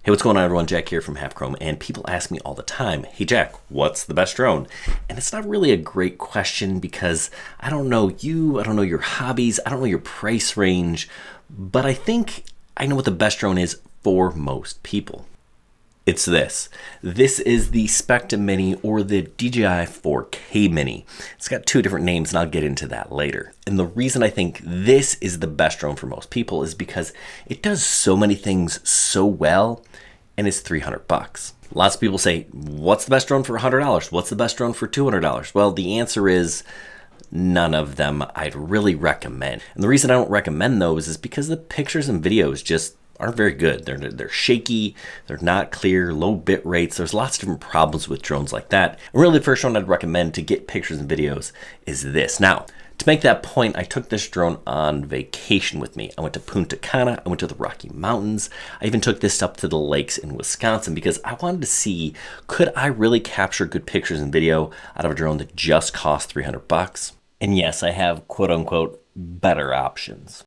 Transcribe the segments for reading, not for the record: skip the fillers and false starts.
Hey, what's going on everyone? Jack here from Half Chrome, and people ask me all the time, hey Jack, what's the best drone? And it's not really a great question because I don't know you, I don't know your hobbies, I don't know your price range, but I think I know what the best drone is for most people. It's this. This is the Specta Mini or the DJI 4K Mini. It's got two different names and I'll get into that later. And the reason I think this is the best drone for most people is because it does so many things so well and it's $300. Lots of people say, what's the best drone for $100? What's the best drone for $200? Well, the answer is none of them I'd really recommend. And the reason I don't recommend those is because the pictures and videos just aren't very good. They're shaky, they're not clear, low bit rates. There's lots of different problems with drones like that. And really the first one I'd recommend to get pictures and videos is this. Now, to make that point, I took this drone on vacation with me. I went to Punta Cana, I went to the Rocky Mountains. I even took this up to the lakes in Wisconsin because I wanted to see, could I really capture good pictures and video out of a drone that just cost $300? And yes, I have quote unquote better options.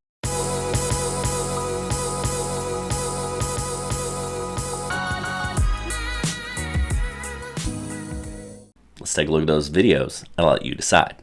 Let's take a look at those videos and I'll let you decide.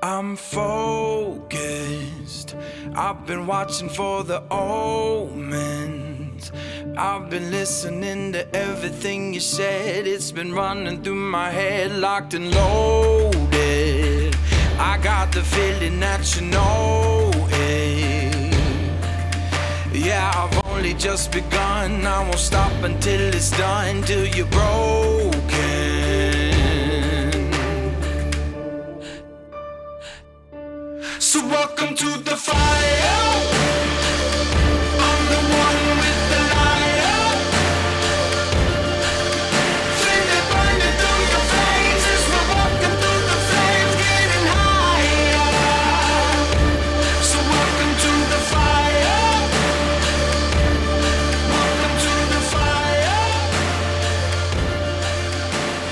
I'm focused. I've been watching for the omens. I've been listening to everything you said. It's been running through my head, locked and loaded. I got the feeling that you know it. Yeah, I've only just begun. I won't stop until it's done, till you're broken. So welcome to the fire. I'm the one with the light. Feel it burning through your veins as we're walking through the flames, getting higher. So welcome to the fire. Welcome to the fire.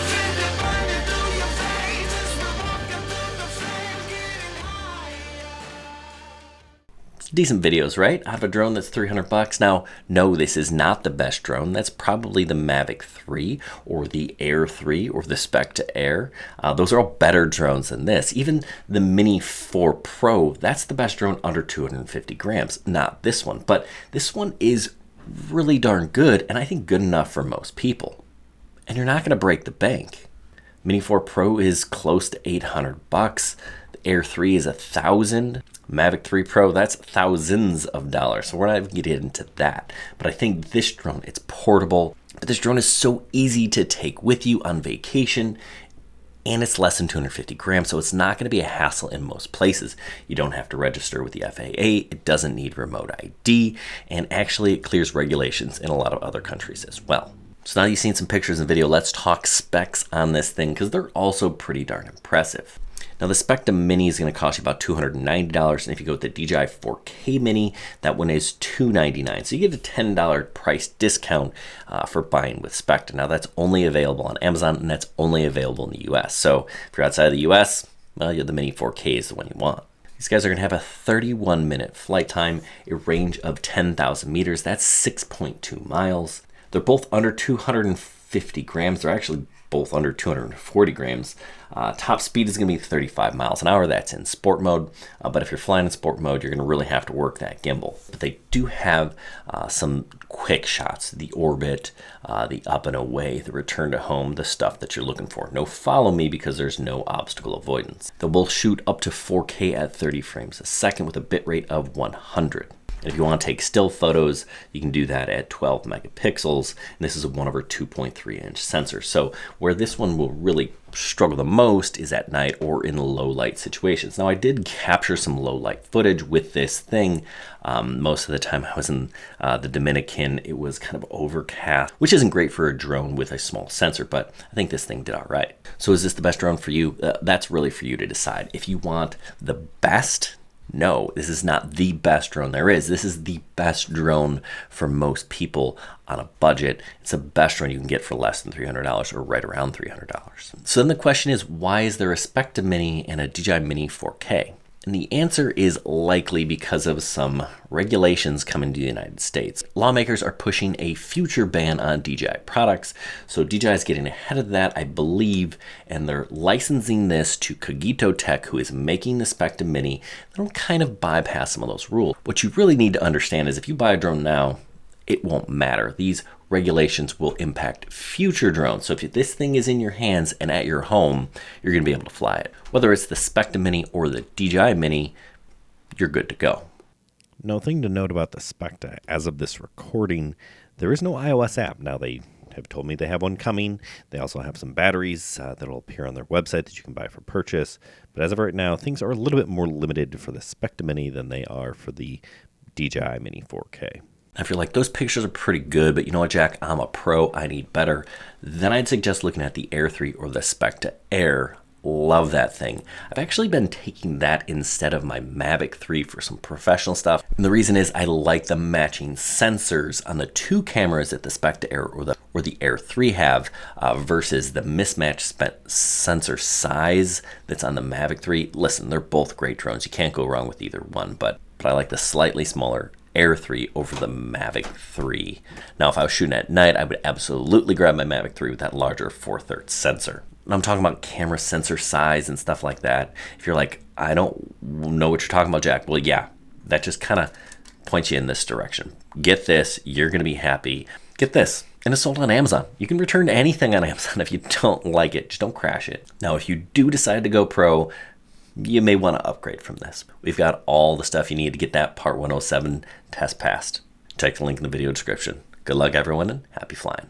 Feel it burning through your veins as we're walking through the flames, getting higher. Decent videos, right? Out of a drone that's $300. Now, no, this is not the best drone. That's probably the Mavic 3 or the Air 3 or the Specta Air. Those are all better drones than this. Even the Mini 4 Pro, that's the best drone under 250 grams. Not this one, but this one is really darn good and I think good enough for most people. And you're not going to break the bank. Mini 4 Pro is close to $800. The Air 3 is $1,000. Mavic 3 Pro, that's thousands of dollars. So we're not even going to get into that. But I think this drone, it's portable. But this drone is so easy to take with you on vacation. And it's less than 250 grams. So it's not going to be a hassle in most places. You don't have to register with the FAA. It doesn't need remote ID. And actually it clears regulations in a lot of other countries as well. So now you've seen some pictures and video, let's talk specs on this thing because they're also pretty darn impressive. Now the Specta Mini is going to cost you about $290, and if you go with the DJI 4K Mini, that one is $299. So you get a $10 price discount for buying with Specta. Now that's only available on Amazon, and that's only available in the US. So if you're outside of the US, well, the Mini 4K is the one you want. These guys are going to have a 31-minute flight time, a range of 10,000 meters. That's 6.2 miles. They're both under 250 grams. They're actually both under 240 grams. Top speed is going to be 35 miles an hour. That's in sport mode. But if you're flying in sport mode, you're going to really have to work that gimbal. But they do have some quick shots, the orbit, the up and away, the return to home, the stuff that you're looking for. No follow me because there's no obstacle avoidance. They'll both shoot up to 4K at 30 frames a second with a bitrate of 100. And if you want to take still photos, you can do that at 12 megapixels. And this is a 1/2.3-inch sensor. So where this one will really struggle the most is at night or in low light situations. Now I did capture some low light footage with this thing. Most of the time I was in the Dominican. It was kind of overcast, which isn't great for a drone with a small sensor, but I think this thing did all right. So is this the best drone for you? That's really for you to decide. If you want the best, No, this is not the best drone there is. This is the best drone for most people on a budget. It's the best drone you can get for less than $300 or right around $300. So then the question is, why is there a Specta Mini and a DJI Mini 4K? And the answer is likely because of some regulations coming to the United States. Lawmakers are pushing a future ban on DJI products, so DJI is getting ahead of that, I believe, and they're licensing this to Cogito Tech, who is making the Specta Mini. That'll kind of bypass some of those rules. What you really need to understand is if you buy a drone now, it won't matter. These regulations will impact future drones. So if this thing is in your hands and at your home, you're going to be able to fly it. Whether it's the Specta Mini or the DJI Mini, you're good to go. No thing to note about the Specta. As of this recording, there is no iOS app. Now, they have told me they have one coming. They also have some batteries that'll appear on their website that you can buy for purchase. But as of right now, things are a little bit more limited for the Specta Mini than they are for the DJI Mini 4K. If you're like, those pictures are pretty good, but you know what, Jack, I'm a pro, I need better, then I'd suggest looking at the Air 3 or the Specta Air. Love that thing. I've actually been taking that instead of my Mavic 3 for some professional stuff. And the reason is I like the matching sensors on the two cameras that the Specta Air or the Air 3 have versus the mismatched sensor size that's on the Mavic 3. Listen, they're both great drones. You can't go wrong with either one, but I like the slightly smaller Air 3 over the Mavic 3. Now, if I was shooting at night, I would absolutely grab my Mavic 3 with that larger 4/3 sensor. And I'm talking about camera sensor size and stuff like that. If you're like, I don't know what you're talking about, Jack, well, yeah, that just kind of points you in this direction. Get this, you're going to be happy. Get this, and it's sold on Amazon. You can return anything on Amazon if you don't like it. Just don't crash it. Now, if you do decide to go pro, you may want to upgrade from this. We've got all the stuff you need to get that Part 107 test passed. Check the link in the video description. Good luck, everyone, and happy flying.